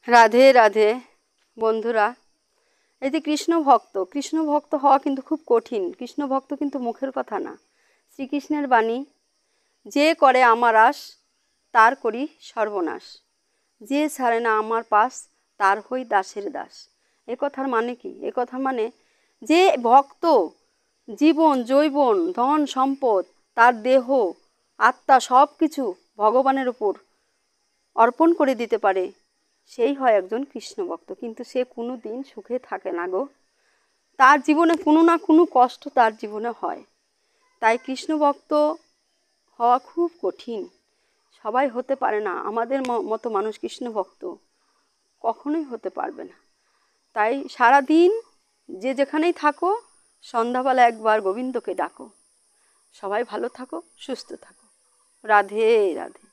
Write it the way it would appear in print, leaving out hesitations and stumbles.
রাধে রাধে বন্ধুরা। এই যে কৃষ্ণ ভক্ত হওয়া কিন্তু খুব কঠিন। কৃষ্ণ ভক্ত কিন্তু মুখের কথা না। শ্রীকৃষ্ণের বাণী, যে করে আমার আশ তার করি সর্বনাশ, যে ছাড়ে না আমার পাশ তার হই দাসের দাস। এ কথার মানে কি? এ কথার মানে যে ভক্ত জীবন যৌবন ধন সম্পদ তার দেহ আত্মা সব কিছু ভগবানের উপর অর্পণ করে দিতে পারে, সেই হয় একজন কৃষ্ণ ভক্ত। কিন্তু সে কোনো দিন সুখে থাকে না গো। তার জীবনে কোনো না কোনো কষ্ট তার জীবনে হয়। তাই কৃষ্ণ ভক্ত হওয়া খুব কঠিন, সবাই হতে পারে না। আমাদের মতো মানুষ কৃষ্ণ ভক্ত কখনোই হতে পারবে না। তাই সারাদিন যে যেখানেই থাকো, সন্ধ্যাবেলা একবার গোবিন্দকে ডাকো। সবাই ভালো থাকো, সুস্থ থাকো। রাধে রাধে।